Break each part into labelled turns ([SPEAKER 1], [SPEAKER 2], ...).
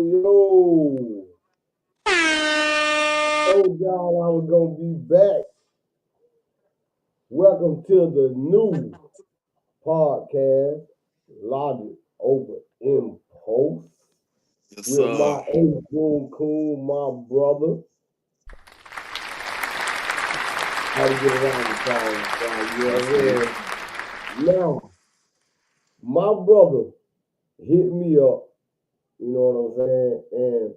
[SPEAKER 1] Yo. Told y'all I was gonna be back. Welcome to the new podcast, Logic Over Impulse,
[SPEAKER 2] Yes,
[SPEAKER 1] with my ace boom coon, my brother. How to get around the time, Now, my brother hit me up, you know what I'm saying? And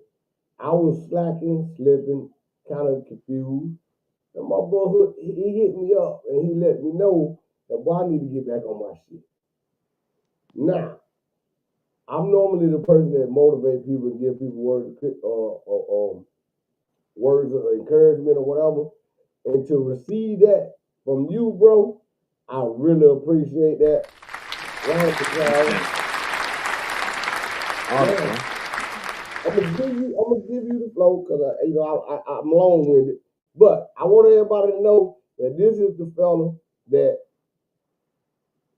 [SPEAKER 1] I was slacking, slipping, kind of confused. And my brother, he hit me up and he let me know that boy, I need to get back on my shit. Now, I'm normally the person that motivate people and give people words of encouragement or whatever. And to receive that from you, bro, I really appreciate that. Round of applause. I'm gonna give you the flow because I'm long winded, but I want everybody to know that this is the fella that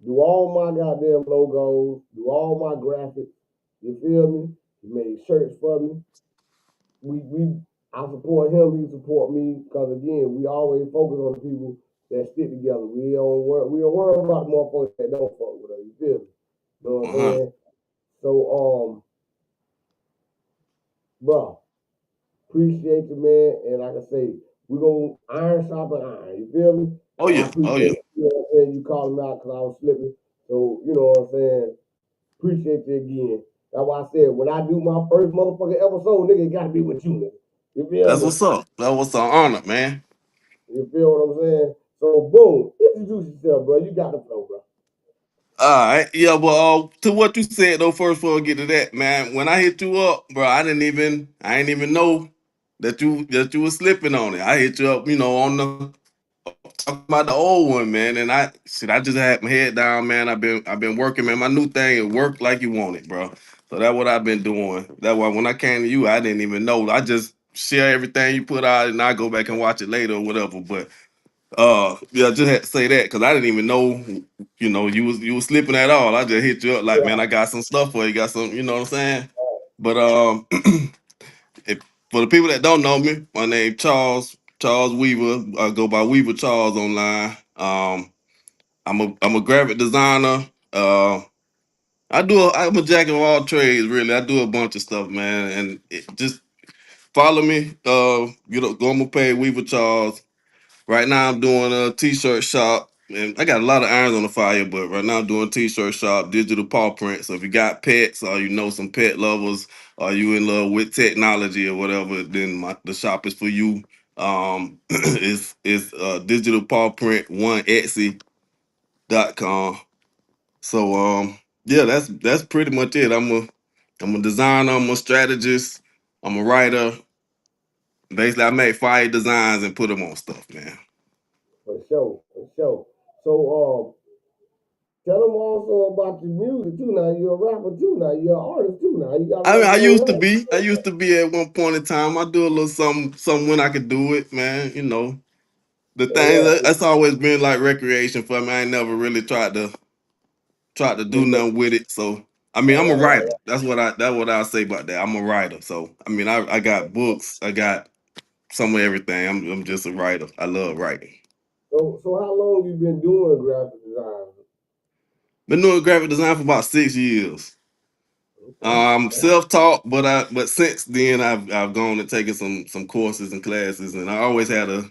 [SPEAKER 1] do all my goddamn logos, do all my graphics. You feel me? He made shirts for me. I support him. He support me because again, we always focus on the people that stick together. We don't worry about the motherfuckers that don't fuck with us. You feel me? You know what I'm saying? So bro, appreciate you, man. And like I say, we're gonna iron sharpen iron. You feel me?
[SPEAKER 2] Oh
[SPEAKER 1] So I
[SPEAKER 2] yeah, oh yeah.
[SPEAKER 1] appreciate you calling me out because I was slipping. So you know what I'm saying. Appreciate you again. That's why I said when I do my first motherfucking episode, nigga, it gotta be with you, nigga. You feel
[SPEAKER 2] That's
[SPEAKER 1] me?
[SPEAKER 2] what's up. That was an honor, man.
[SPEAKER 1] You feel what I'm saying? So boom, introduce yourself, bro. You got the flow, bro.
[SPEAKER 2] All right, yeah. Well, to what you said though, first before I get to that, man. When I hit you up, bro, I didn't even know that you were slipping on it. I hit you up, on the talking about the old one, man. And I just had my head down, man. I've been working, man. My new thing, it worked like you want it, bro. So that's what I've been doing. That's why when I came to you, I didn't even know. I just share everything you put out, and I go back and watch it later or whatever. But yeah, I just had to say that because I didn't even know, you was slipping at all. I just hit you up like, man,
[SPEAKER 1] Yeah.
[SPEAKER 2] I got some stuff for you. Got some, you know what I'm saying? But if, for the people that don't know me, my name Charles Weaver. I go by Weaver Charles online. I'm a graphic designer. I'm a jack of all trades, really. I do a bunch of stuff, man. And just follow me. Go on my page, Weaver Charles. Right now, I'm doing a t-shirt shop, and I got a lot of irons on the fire. But right now, I'm doing t-shirt shop, digital paw print. So if you got pets, or you know some pet lovers, or you in love with technology or whatever, then the shop is for you. It's digital paw print one Etsy.com. So yeah, that's pretty much it. I'm a designer. I'm a strategist. I'm a writer. Basically, I make fire designs and put them on stuff, man.
[SPEAKER 1] For sure, for sure. So tell them also about your music too. Now you're a rapper too. Now you're an artist too. Now you got
[SPEAKER 2] I
[SPEAKER 1] another
[SPEAKER 2] mean, I
[SPEAKER 1] little
[SPEAKER 2] used to
[SPEAKER 1] rap.
[SPEAKER 2] be. I used to be at one point in time. I do a little something when I could do it, man. The thing
[SPEAKER 1] Yeah,
[SPEAKER 2] that's always been like recreation for me. I ain't never really tried to do
[SPEAKER 1] yeah.
[SPEAKER 2] nothing with it. So I mean, I'm a writer. That's what I say about that. I'm a writer. So I mean, I got books. I got some of everything. I'm just a writer. I love writing.
[SPEAKER 1] So how long you been doing graphic design?
[SPEAKER 2] Been doing graphic design for about 6 years.
[SPEAKER 1] Okay.
[SPEAKER 2] Self-taught, but since then I've gone and taken some courses and classes, and I always had a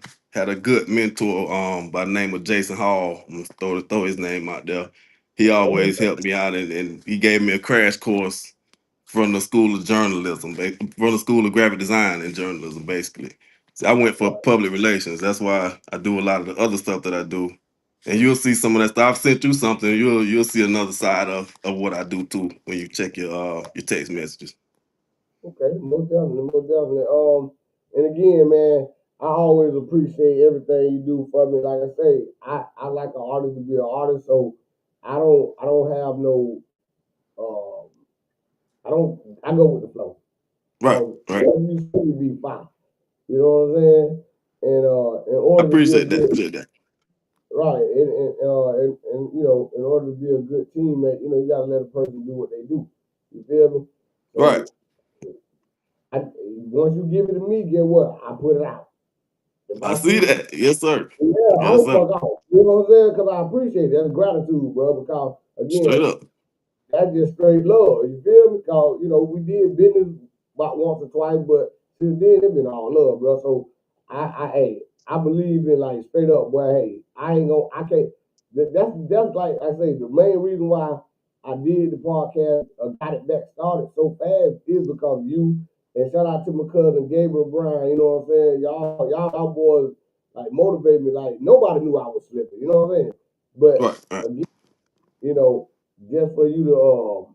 [SPEAKER 2] good mentor by the name of Jason Hall. I'm gonna throw his name out there. He
[SPEAKER 1] Okay.
[SPEAKER 2] always helped me out, and he gave me a crash course from the School of Journalism, from the School of Graphic Design and Journalism, basically. So I went for public relations. That's why I do a lot of the other stuff that I do. And you'll see some of that stuff. I've sent you something. You'll see another side of what I do too when you check your text messages.
[SPEAKER 1] Okay, most definitely, most definitely. And again, man, I always appreciate everything you do for me. Like I say, I like an artist to be an artist, so I don't have no um I go with the flow.
[SPEAKER 2] Right,
[SPEAKER 1] So
[SPEAKER 2] right.
[SPEAKER 1] whatever you see be fine. You know what I'm saying? And in
[SPEAKER 2] I
[SPEAKER 1] order to be a
[SPEAKER 2] appreciate that.
[SPEAKER 1] good
[SPEAKER 2] Appreciate that.
[SPEAKER 1] right, and in order to be a good teammate, you know, you gotta let a person do what they do. You feel me?
[SPEAKER 2] Right.
[SPEAKER 1] So Once you give it to me, get what? I put it out. If
[SPEAKER 2] I
[SPEAKER 1] I
[SPEAKER 2] see
[SPEAKER 1] see,
[SPEAKER 2] that. Yes, sir.
[SPEAKER 1] yeah, I
[SPEAKER 2] Yes,
[SPEAKER 1] don't
[SPEAKER 2] sir.
[SPEAKER 1] fuck off. You know what I'm saying? Because I appreciate it. That's gratitude, bro. Because
[SPEAKER 2] Straight
[SPEAKER 1] again,
[SPEAKER 2] up.
[SPEAKER 1] that's just straight love. You feel me? Because we did business about once or twice, but since then it's been all love, bro. So hey, I believe in like straight up, boy. Hey, I ain't gonna, I can't. That's like I say, the main reason why I did the podcast, got it back started so fast is because of you. And shout out to my cousin Gabriel Brown. You know what I'm saying? Y'all boys like motivate me. Like nobody knew I was slipping. You know what I'm saying? But
[SPEAKER 2] Right, right,
[SPEAKER 1] again, you know, just for you to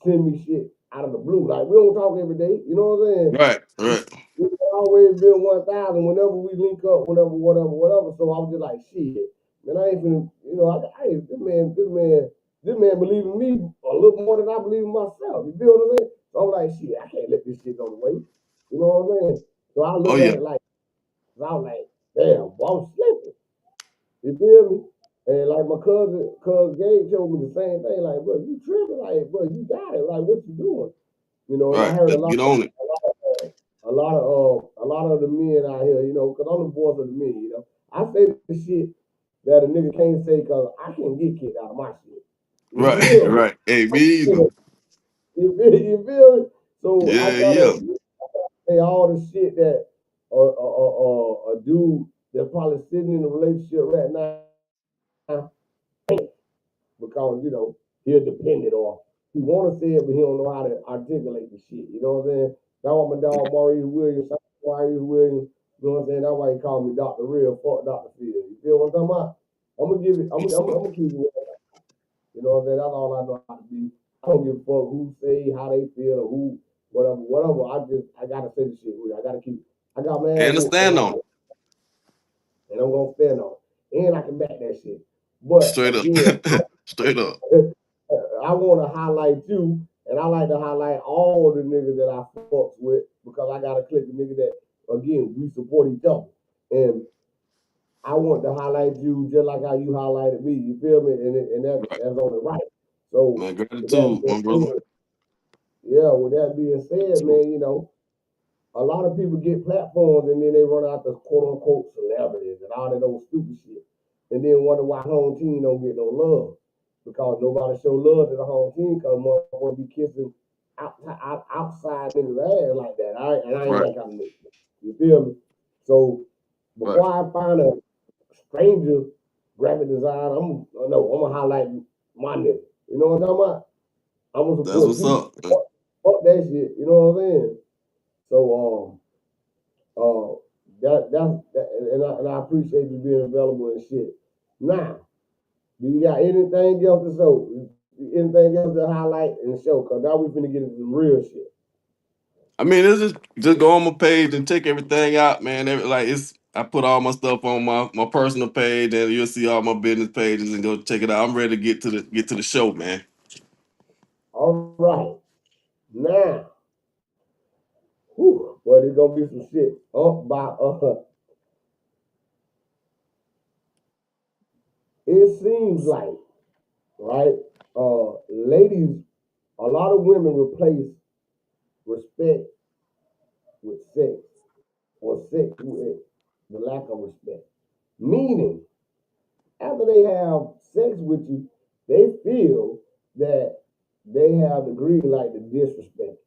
[SPEAKER 1] send me shit out of the blue. Like we don't talk every day, you know what I'm saying?
[SPEAKER 2] right, right.
[SPEAKER 1] We always been 1,000 whenever we link up, whenever, whatever. So I was just like, shit, man, I ain't finna, this man believe in me a little more than I believe in myself. You feel what I'm saying? So I'm like, shit, I can't let this shit go to waste. You know what I'm saying? So I
[SPEAKER 2] Oh
[SPEAKER 1] looked at
[SPEAKER 2] yeah.
[SPEAKER 1] it like, I was like, damn, boy, I'm slipping. You feel me? And like my cousin Gabe told me the same thing. Like, bro, you tripping? Like, bro, you got it. Like, what you doing? And I
[SPEAKER 2] Right.
[SPEAKER 1] heard
[SPEAKER 2] Let's get on it.
[SPEAKER 1] a lot of the men out here, because I'm the voice of the men. I say the shit that a nigga can't say because I can't get kicked out of my shit. You
[SPEAKER 2] Right,
[SPEAKER 1] feel me?
[SPEAKER 2] right. Hey, me either.
[SPEAKER 1] You feel me? So I
[SPEAKER 2] Yeah,
[SPEAKER 1] gotta
[SPEAKER 2] yeah.
[SPEAKER 1] say all the shit that a dude that's probably sitting in a relationship right now because he'll depend it or he want to say it, but he don't know how to articulate the shit. You know what I'm saying? That's why my dog Maurice Williams, Maurice Williams. You know what I'm saying? That's why he called me Dr. Real. Fuck Dr. Phil. You feel what I'm talking about? I'm gonna give it.
[SPEAKER 2] Yes, sir.
[SPEAKER 1] I'm gonna keep it. You know what I'm saying? That's all I know how to be. I don't give a fuck who say how they feel or who whatever. I gotta say the shit. I gotta keep. I got my ass
[SPEAKER 2] And to
[SPEAKER 1] whooped for
[SPEAKER 2] stand
[SPEAKER 1] life,
[SPEAKER 2] on it.
[SPEAKER 1] and I'm gonna stand on it. And I can back that shit. But
[SPEAKER 2] Straight up.
[SPEAKER 1] again,
[SPEAKER 2] Straight up.
[SPEAKER 1] I want to highlight you, and I like to highlight all the niggas that I fucks with because I got a clique of niggas that, again, we support each other. And I want to highlight you just like how you highlighted me. You feel me? And
[SPEAKER 2] Right.
[SPEAKER 1] that's on the right. So
[SPEAKER 2] Man,
[SPEAKER 1] with that
[SPEAKER 2] gratitude,
[SPEAKER 1] being
[SPEAKER 2] my brother.
[SPEAKER 1] said, yeah, with that being said, man, a lot of people get platforms and then they run out the quote unquote celebrities and all that old stupid shit. And then wonder why home team don't get no love. Because nobody show love to the home team because motherfuckers be kissing outside niggas ass like that. I ain't
[SPEAKER 2] Right,
[SPEAKER 1] that kind of nigga. You feel me? So
[SPEAKER 2] right.
[SPEAKER 1] before I find a stranger graphic design, I'm gonna highlight my nigga. You know what I'm talking about? I'm gonna
[SPEAKER 2] That's
[SPEAKER 1] support
[SPEAKER 2] what's
[SPEAKER 1] you.
[SPEAKER 2] up.
[SPEAKER 1] Fuck that shit. You know what I'm saying? So Uh, and I appreciate you being available and shit. Now, do you got anything else to show? Anything else to highlight and show? Cause now we finna get into some real shit.
[SPEAKER 2] I mean, it's just go on my page and check everything out, man. Like it's I put all my stuff on my personal page, and you'll see all my business pages and go check it out. I'm ready to get to the show, man.
[SPEAKER 1] All right, now, whew, boy, there's gonna be some shit up by It seems like right, ladies, a lot of women replace respect with sex or sex with the lack of respect. Meaning, after they have sex with you, they feel that they have the green light to disrespect.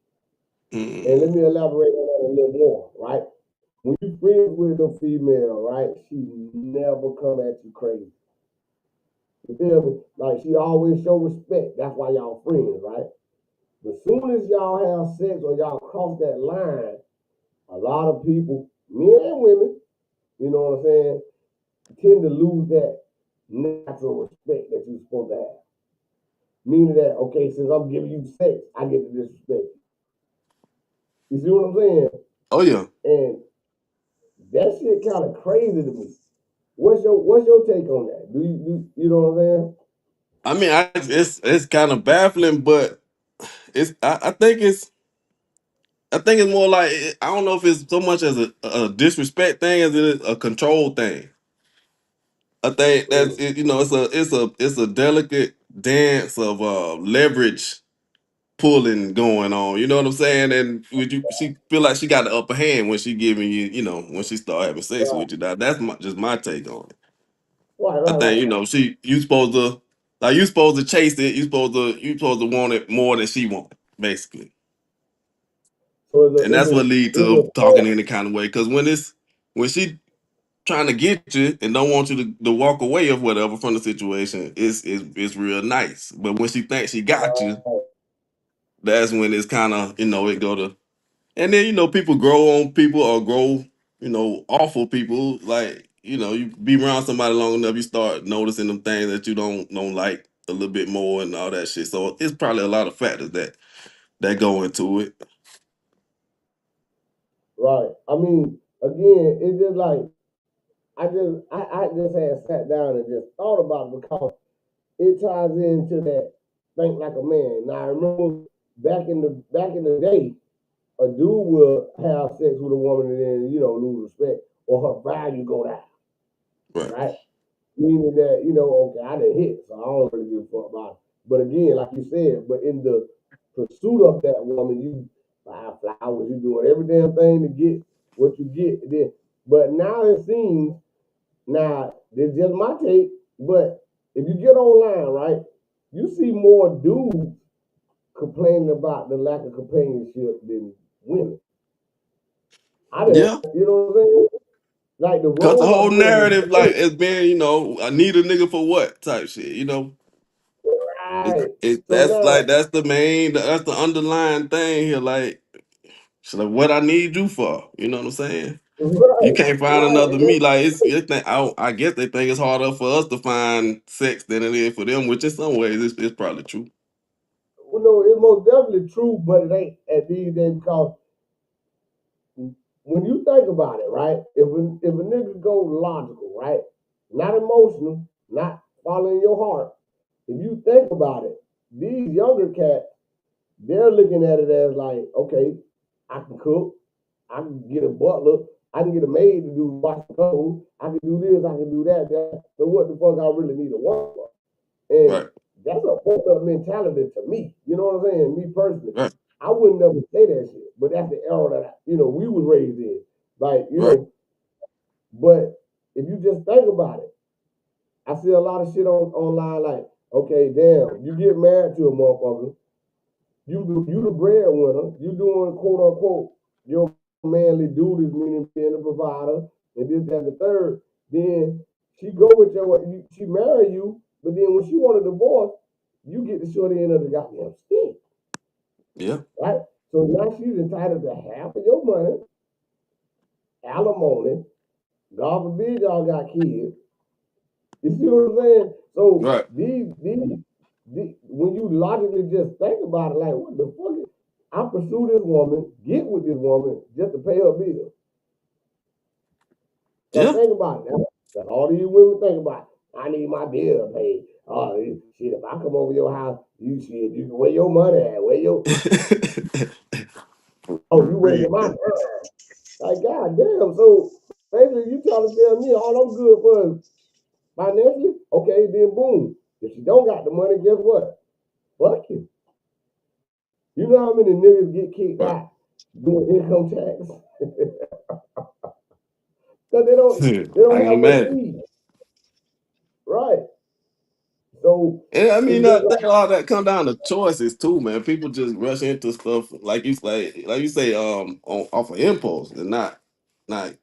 [SPEAKER 1] And let
[SPEAKER 2] Mm,
[SPEAKER 1] me elaborate on that a little more, right? When you friends with a female, right, she never come at you crazy. You feel me? Like she always show respect. That's why y'all friends, right? But as soon as y'all have sex or y'all cross that line, a lot of people, men and women, you know what I'm saying, tend to lose that natural respect that you're supposed to have. Meaning that, okay, since I'm giving you sex, I get to disrespect you. You see what I'm saying?
[SPEAKER 2] oh yeah.
[SPEAKER 1] And that shit kind of crazy to me. What's your take on that? You know what I'm saying?
[SPEAKER 2] I mean, it's kind of baffling, but I think it's more like I don't know if it's so much as a disrespect thing as it is a control thing. I think that's
[SPEAKER 1] Mm.
[SPEAKER 2] it, it's a delicate dance of leverage pulling going on. You know what I'm saying? And would you she feel like she got the upper hand when she giving you, when she start having sex
[SPEAKER 1] Right,
[SPEAKER 2] with you. Now that's just my take on it.
[SPEAKER 1] right,
[SPEAKER 2] I
[SPEAKER 1] right,
[SPEAKER 2] think
[SPEAKER 1] right.
[SPEAKER 2] you supposed to you supposed to chase it. You supposed to want it more than she want it, basically.
[SPEAKER 1] So
[SPEAKER 2] And that's what lead
[SPEAKER 1] it's a
[SPEAKER 2] to talking any kind of way. Because when she trying to get you and don't want you to walk away or whatever from the situation, it's real nice. But when she thinks she got you,
[SPEAKER 1] right,
[SPEAKER 2] that's when it's kind of it go to. And then people grow on people or grow awful people. Like you be around somebody long enough, you start noticing them things that you don't like a little bit more and all that shit. So it's probably a lot of factors that go into it.
[SPEAKER 1] right. I mean, again, it's just like I just had sat down and just thought about it because it ties into that think like a man. Now I remember back in the day, a dude will have sex with a woman and then lose respect or her value go down,
[SPEAKER 2] Right.
[SPEAKER 1] right? Meaning that okay, I didn't hit, so I don't really give a fuck about it. But again, like you said, but in the pursuit of that woman, you buy flowers, you doing every damn thing to get what you get. Then, but now it seems now this is just my take, but if you get online, right, you see more dudes complaining about the lack of companionship than women. I didn't,
[SPEAKER 2] Yeah.
[SPEAKER 1] you know what I'm saying? Like the
[SPEAKER 2] Cause the
[SPEAKER 1] role of
[SPEAKER 2] whole
[SPEAKER 1] men is
[SPEAKER 2] narrative, like, it's been, I need a nigga for what type shit.
[SPEAKER 1] right. So
[SPEAKER 2] That's
[SPEAKER 1] now,
[SPEAKER 2] like that's the underlying thing here. Like, so like, what I need you for? You know what I'm saying? You
[SPEAKER 1] right,
[SPEAKER 2] can't find
[SPEAKER 1] right.
[SPEAKER 2] another me. Like I guess they think it's harder for us to find sex than it is for them, which in some ways it's probably true.
[SPEAKER 1] Well, no, it's most definitely true, but it ain't at these days because when you think about it, right? If a nigga go logical, right? Not emotional, not following your heart. If you think about it, these younger cats, they're looking at it as like, okay, I can cook, I can get a butler, I can get a maid to do wash the clothes, I can do this, I can do that. So what the fuck I really need a woman for? And
[SPEAKER 2] Right.
[SPEAKER 1] that's a fucked up mentality to me. You know what I'm saying? Me personally.
[SPEAKER 2] Right.
[SPEAKER 1] I wouldn't never say that shit. But that's the era that we was raised in. Like,
[SPEAKER 2] Right.
[SPEAKER 1] but if you just think about it, I see a lot of shit online like, okay, damn, you get married to a motherfucker, you the breadwinner, you doing quote unquote your manly duties, meaning being a provider, and this, that, and the third. Then she go with she marry you, but then when she want a divorce, you get the short end of the goddamn stick,
[SPEAKER 2] Yeah.
[SPEAKER 1] right? So now she's entitled to half of your money, alimony. God forbid y'all got kids. You see what I'm saying? So
[SPEAKER 2] Right.
[SPEAKER 1] these when you logically just think about it, like what the fuck? I pursue this woman, get with this woman just to pay her bills. Cause
[SPEAKER 2] Yeah.
[SPEAKER 1] think about it. That's all these women think about. I need my bill paid. Oh shit! If I come over your house, you where your money at? Where your you
[SPEAKER 2] Real.
[SPEAKER 1] wasting my time? Like god damn. So basically, you trying to tell me all I'm good for is financially? Okay, then boom. If you don't got the money, guess what? Fuck you. You know how many niggas get kicked
[SPEAKER 2] Right.
[SPEAKER 1] out doing income tax? Because they don't
[SPEAKER 2] I can
[SPEAKER 1] have what they
[SPEAKER 2] imagine.
[SPEAKER 1] need. Right. So
[SPEAKER 2] Yeah, I
[SPEAKER 1] it's
[SPEAKER 2] mean,
[SPEAKER 1] just
[SPEAKER 2] I think all that come down to choices too, man. People just rush into stuff like you say, off of impulse and not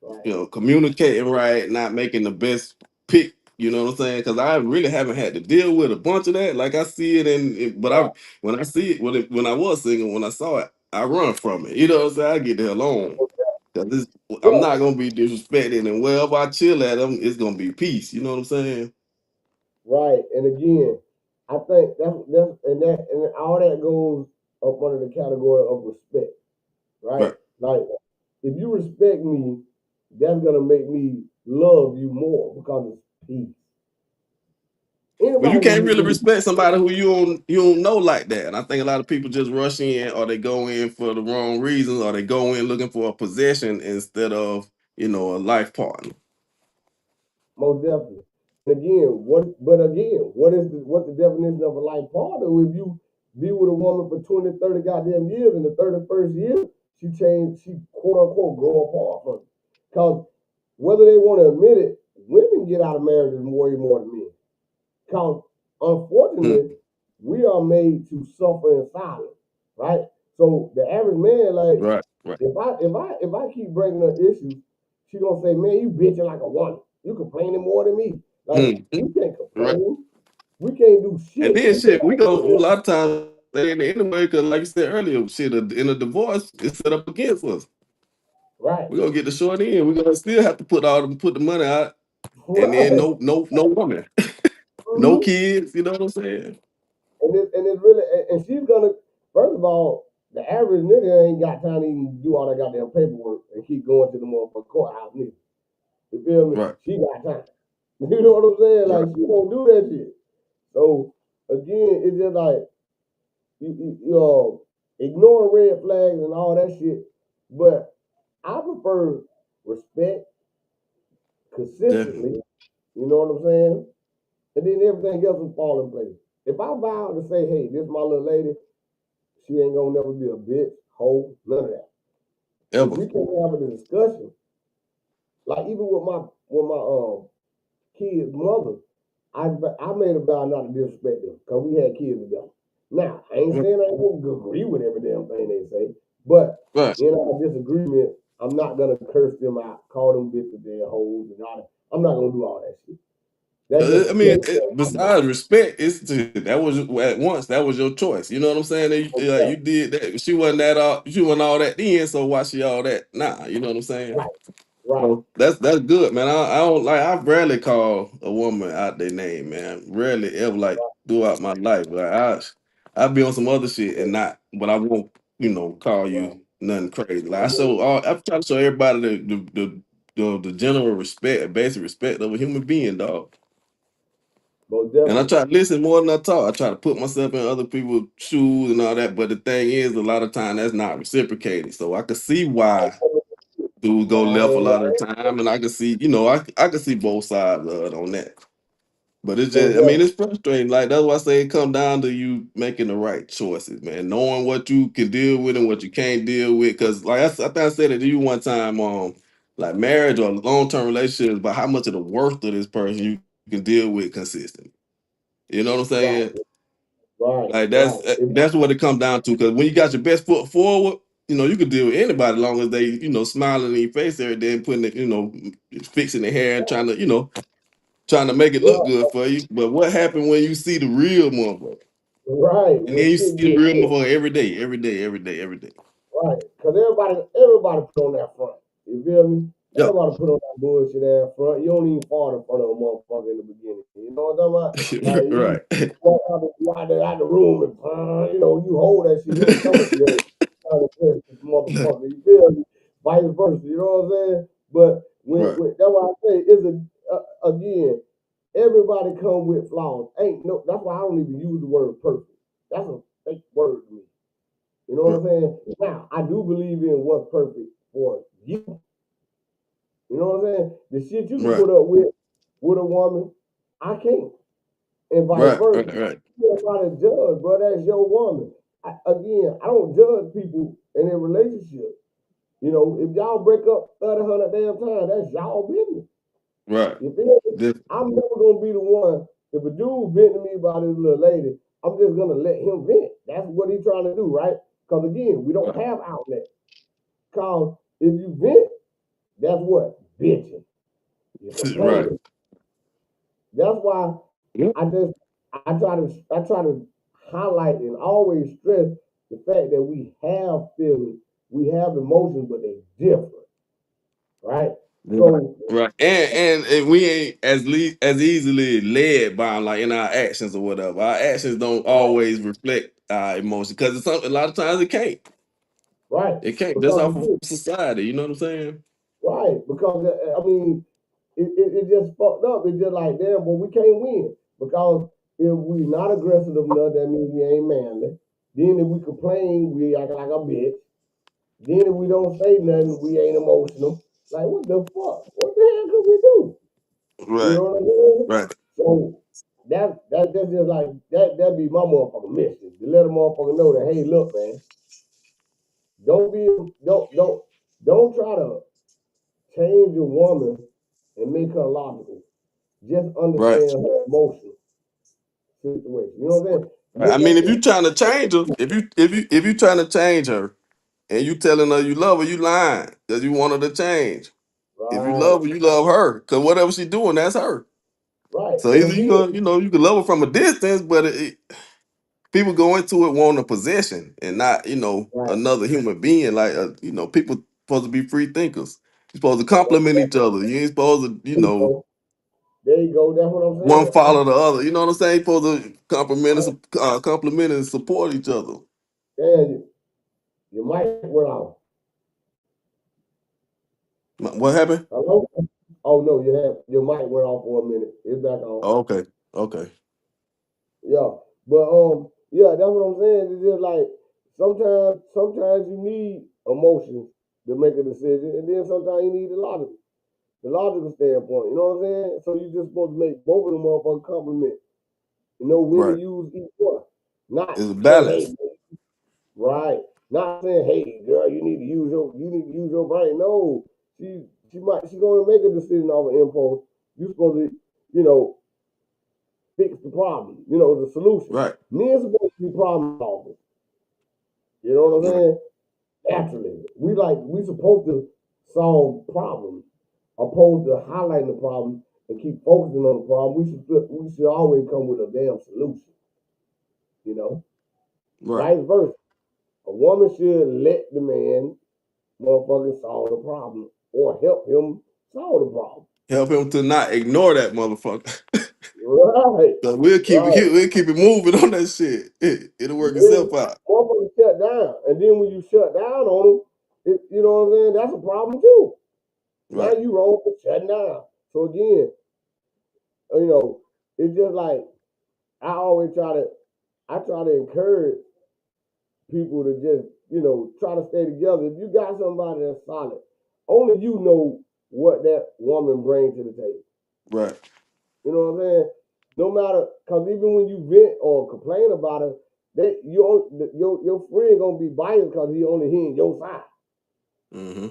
[SPEAKER 1] right.
[SPEAKER 2] communicating right, not making the best pick. You know what I'm saying? Because I really haven't had to deal with a bunch of that. Like I see it, but
[SPEAKER 1] Right.
[SPEAKER 2] when I see it when I was single, when I saw it, I run from it. You know what I'm saying? I get the hell on. Cause I'm
[SPEAKER 1] Yeah.
[SPEAKER 2] not gonna be disrespected, and wherever I chill at them, it's gonna be peace. You know what I'm saying?
[SPEAKER 1] Right. And again, I think that's and all that goes up under the category of respect. Right.
[SPEAKER 2] Right.
[SPEAKER 1] Like if you respect me, that's gonna make me love you more because it's peace.
[SPEAKER 2] But you
[SPEAKER 1] Anybody can
[SPEAKER 2] can't
[SPEAKER 1] get
[SPEAKER 2] really
[SPEAKER 1] with
[SPEAKER 2] respect somebody who you don't know like that. And I think a lot of people just rush in, or they go in for the wrong reasons, or they go in looking for a possession instead of a life partner.
[SPEAKER 1] most definitely. Again, what is what's the definition of a life partner if you be with a woman for 20, 30 goddamn years, and the 31st year, she changed, she quote unquote grow apart from it. Because whether they want to admit it, women get out of marriages way more than men. Because unfortunately, we are made to suffer in silence, right? So the average man, like,
[SPEAKER 2] Right.
[SPEAKER 1] if I keep bringing up issues, she gonna say, "Man, you bitching like a woman. You complaining more than me." Like we can't
[SPEAKER 2] Right.
[SPEAKER 1] complain. We can't do
[SPEAKER 2] And
[SPEAKER 1] shit.
[SPEAKER 2] then shit, we go a lot of times anyway, because like you said earlier, shit, in a divorce, it's set up against us.
[SPEAKER 1] Right.
[SPEAKER 2] We're gonna get the short end. We're gonna still have to put the money out, and then
[SPEAKER 1] Right.
[SPEAKER 2] no woman, no kids. You know what I'm saying?
[SPEAKER 1] And it's really, and she's gonna, first of all, the average nigga ain't got time to even do all that goddamn paperwork and keep going to the motherfucking courthouse neither. You feel me?
[SPEAKER 2] Right.
[SPEAKER 1] She got time. You know what I'm saying? Like
[SPEAKER 2] Right.
[SPEAKER 1] she don't do that shit. So again, it's just like you ignore red flags and all that shit. But I prefer respect consistently.
[SPEAKER 2] Definitely.
[SPEAKER 1] You know what I'm saying? And then everything else will fall in place. If I vow to say, hey, this is my little lady, she ain't gonna never be a bitch, hoe, none of that. If
[SPEAKER 2] Ever.
[SPEAKER 1] we can't have a discussion, like even with my kid's mother, I made a vow not to disrespect them because we had kids together. Now, I ain't saying I ain't gonna agree with every damn thing they say, but
[SPEAKER 2] Right.
[SPEAKER 1] in our disagreement, I'm not gonna curse them out, call them bitches, their hoes, and all that. I'm not gonna do all that shit.
[SPEAKER 2] I mean, besides respect, that was at once that was your choice. You know what I'm saying? You did that. She wasn't she wasn't all that then. So why she all that? Nah, you know what I'm saying?
[SPEAKER 1] Right. Right.
[SPEAKER 2] So that's good, man. I don't like. I rarely call a woman out their name, man. Rarely ever, like throughout my life. Like I be on some other shit and not, but I won't, call you nothing crazy. Like I try to show everybody the general respect, basic respect of a human being, dog. And I try to listen more than I talk. I try to put myself in other people's shoes and all that. But the thing is, a lot of time that's not reciprocated. So I can see why dudes go left a lot of the time, and I can see, I can see both sides of it on that. But it's just, I mean, it's frustrating. Like that's why I say it come down to you making the right choices, man. Knowing what you can deal with and what you can't deal with. Because, like I think I said it to you one time, like marriage or long term relationships, but how much of the worth of this person you can deal with consistently. You know what I'm saying?
[SPEAKER 1] Right.
[SPEAKER 2] Like that's what it comes down to. Because when you got your best foot forward, you can deal with anybody as long as they, smiling in your face every day and putting it, fixing their hair and trying to make it look good for you. But what happened when you see the real motherfucker?
[SPEAKER 1] Right.
[SPEAKER 2] And then you see the real motherfucker every day.
[SPEAKER 1] Right. Because everybody put on that front. You feel me?
[SPEAKER 2] Yep.
[SPEAKER 1] Everybody put on that bullshit ass front. You don't even fall in front of a motherfucker in the beginning. You know what I'm talking about? Like,
[SPEAKER 2] right.
[SPEAKER 1] You walk out the room and you hold that shit in the stomach. You're trying to press this motherfucker. You feel me? Vice versa. You know what I'm saying? But when that's why I say is again, everybody come with flaws. That's why I don't even use the word perfect. That's a fake word to me. You know what I'm saying? Now, I do believe in what's perfect for you. You know what I'm saying? The shit you can put up with a woman, I can't. And vice versa.
[SPEAKER 2] Right.
[SPEAKER 1] You're not a judge, bro. That's your woman. I don't judge people in their relationship. If y'all break up 100 damn times, that's y'all business.
[SPEAKER 2] Right.
[SPEAKER 1] You feel me? I'm never gonna be the one. If a dude venting me about his little lady, I'm just gonna let him vent. That's what he's trying to do, right? Because again, we don't have outlet. Because if you vent, that's what? Bitching.
[SPEAKER 2] Right.
[SPEAKER 1] That's why I try to highlight and always stress the fact that we have feelings, we have emotions, but they're different. Right? So
[SPEAKER 2] right. And we ain't as easily led by them, like in our actions or whatever. Our actions don't always reflect our emotions because a lot of times it can't.
[SPEAKER 1] Right.
[SPEAKER 2] It can't. That's off of society. You know what I'm saying?
[SPEAKER 1] Right. Because I mean, it just fucked up. It's just like, damn, but we can't win. Because if we not aggressive enough, that means we ain't manly. Then if we complain, we act like a bitch. Then if we don't say nothing, we ain't emotional. Like, what the fuck? What the hell could we do?
[SPEAKER 2] Right.
[SPEAKER 1] You know what I mean?
[SPEAKER 2] Right.
[SPEAKER 1] So that's just like that'd be my motherfucking mission. To let a motherfucker know that, hey, look, man, don't be don't try to change a woman and make her logical. Just
[SPEAKER 2] Right.
[SPEAKER 1] understand her emotional situation. You know what I'm saying?
[SPEAKER 2] I
[SPEAKER 1] Look
[SPEAKER 2] mean,
[SPEAKER 1] at
[SPEAKER 2] if you
[SPEAKER 1] it.
[SPEAKER 2] trying to change her, if you trying to change her, and you telling her you love her, you lying because you want her to change. If you
[SPEAKER 1] Right,
[SPEAKER 2] love her, you love her. Cause whatever she doing, that's her.
[SPEAKER 1] right.
[SPEAKER 2] So
[SPEAKER 1] And
[SPEAKER 2] either you
[SPEAKER 1] again,
[SPEAKER 2] go, you can love her from a distance, but people go into it wanting a possession and not,
[SPEAKER 1] right.
[SPEAKER 2] another human being. Like, people supposed to be free thinkers. You're supposed to compliment each other. You ain't supposed to,
[SPEAKER 1] There you go. There you go. That's what I'm
[SPEAKER 2] one
[SPEAKER 1] saying.
[SPEAKER 2] follow the other. You know what I'm saying? You're supposed to compliment and support each other.
[SPEAKER 1] And your mic went off.
[SPEAKER 2] What happened?
[SPEAKER 1] Hello? Oh no, your mic went off for a minute. It's back on.
[SPEAKER 2] Oh, okay. Okay.
[SPEAKER 1] Yeah. But yeah, that's what I'm saying. It's just like sometimes you need emotions to make a decision, and then sometimes you need the logical standpoint. You know what I'm saying? So you just supposed to make both of them motherfuckers compliment. You know when to
[SPEAKER 2] Right.
[SPEAKER 1] use each one. Not
[SPEAKER 2] It's a
[SPEAKER 1] say, hey,
[SPEAKER 2] balance.
[SPEAKER 1] right. Not saying, hey, girl, you need to use your brain. No, she's gonna make a decision off of impulse. You supposed to, you know, fix the problem. You know, the solution.
[SPEAKER 2] Right.
[SPEAKER 1] Men supposed to be problem solvers. You know what I'm
[SPEAKER 2] Right.
[SPEAKER 1] saying? Naturally, we supposed to solve problems, opposed to highlighting the problem and keep focusing on the problem. We should always come with a damn solution. You know,
[SPEAKER 2] Right.
[SPEAKER 1] vice versa. A woman should let the man motherfucking solve the problem or help him solve the problem.
[SPEAKER 2] Help him to not ignore that motherfucker.
[SPEAKER 1] Right,
[SPEAKER 2] 'Cause we'll keep
[SPEAKER 1] right.
[SPEAKER 2] it, we'll keep it moving on that shit. It'll
[SPEAKER 1] And
[SPEAKER 2] work
[SPEAKER 1] then
[SPEAKER 2] itself out.
[SPEAKER 1] motherfuckers shut down. And then when you shut down on them, you know what I'm saying? That's a problem too. Now
[SPEAKER 2] Right.
[SPEAKER 1] you wrong for shutting down. So again, you know, it's just like I always I try to encourage people to just, try to stay together. If you got somebody that's solid, only you know what that woman brings to the table.
[SPEAKER 2] Right.
[SPEAKER 1] You know what I'm saying? No matter, cause even when you vent or complain about it, your friend gonna be biased because he only hearing your side,
[SPEAKER 2] Mm-hmm.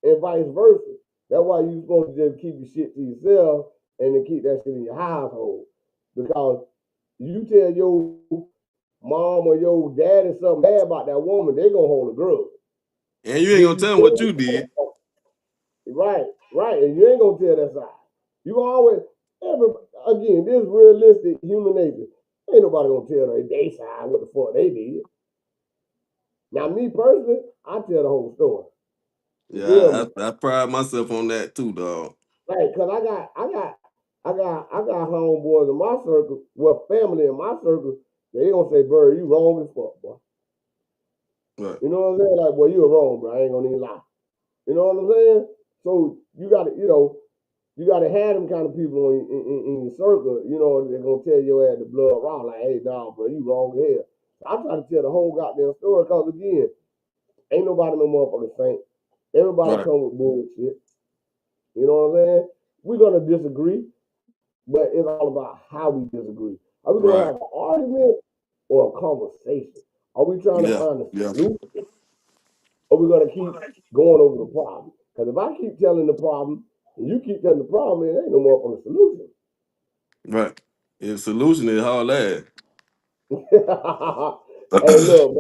[SPEAKER 1] and vice versa. That's why you supposed to just keep your shit to yourself and then keep that shit in your household. Because you tell your mom or your daddy something bad about that woman, they gonna hold a grudge.
[SPEAKER 2] And you ain't
[SPEAKER 1] Then
[SPEAKER 2] gonna
[SPEAKER 1] you
[SPEAKER 2] tell him
[SPEAKER 1] tell
[SPEAKER 2] what you did.
[SPEAKER 1] right, right, and you ain't gonna tell that side. You always again, this realistic human nature. Ain't nobody gonna tell they side what the fuck they did. Now, me personally, I tell the whole story. You feel
[SPEAKER 2] Yeah,
[SPEAKER 1] me?
[SPEAKER 2] I pride myself on that too, dog.
[SPEAKER 1] Like, cause I got homeboys in my circle, well, family in my circle. They gonna say, "Bird, you wrong as fuck, boy."
[SPEAKER 2] Right.
[SPEAKER 1] You know what I'm saying? Like, boy, you wrong, bro. I ain't gonna even lie. You know what I'm saying? So you gotta have them kind of people in your circle. You know, they're gonna tell your ass the blood raw, like, "Hey, dog, bro, you wrong as hell." I try to tell the whole goddamn story, cause again, ain't nobody no motherfucking saint. Everybody
[SPEAKER 2] Right.
[SPEAKER 1] come with bullshit. You know what I'm saying? We're gonna disagree, but it's all about how we disagree. Are we gonna
[SPEAKER 2] Right.
[SPEAKER 1] have an argument or a conversation? Are we trying to
[SPEAKER 2] Yeah.
[SPEAKER 1] find a
[SPEAKER 2] Yeah.
[SPEAKER 1] solution? Or are we gonna keep going over the problem? Because if I keep telling the problem and you keep telling the problem, it ain't no motherfucking solution.
[SPEAKER 2] Right. The solution is all that.
[SPEAKER 1] Hey, look,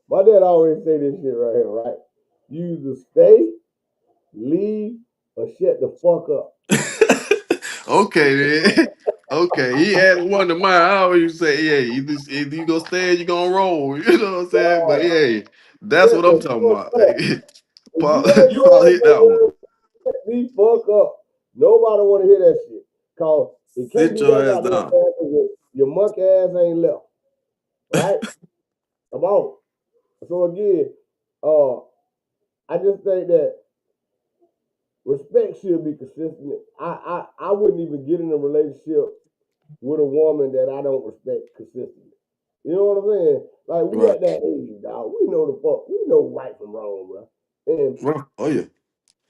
[SPEAKER 1] my dad always say this shit right here, right? You either stay, leave, or shut the fuck up.
[SPEAKER 2] Okay, then. Okay, he added one to mine. I always say, yeah, either you gonna stay or you gonna roll. You know what I'm saying? But
[SPEAKER 1] Right.
[SPEAKER 2] yeah, that's
[SPEAKER 1] Shut
[SPEAKER 2] what I'm
[SPEAKER 1] the
[SPEAKER 2] talking
[SPEAKER 1] fuck
[SPEAKER 2] about.
[SPEAKER 1] up. If
[SPEAKER 2] Paul,
[SPEAKER 1] you don't go
[SPEAKER 2] Paul
[SPEAKER 1] and
[SPEAKER 2] hit that one.
[SPEAKER 1] shut the fuck up, nobody want to hear that shit. Cause it can't
[SPEAKER 2] Sit
[SPEAKER 1] be
[SPEAKER 2] your
[SPEAKER 1] that
[SPEAKER 2] ass
[SPEAKER 1] goddamn
[SPEAKER 2] down.
[SPEAKER 1] fast your muck ass ain't left. Right? Come on. So again, uh, I just think that respect should be consistent. I wouldn't even get in a relationship with a woman that I don't respect consistently. You know what I'm saying? Like we
[SPEAKER 2] Right.
[SPEAKER 1] at that age, dog. We know the fuck. We know right from wrong, bro. And
[SPEAKER 2] Right. Oh yeah.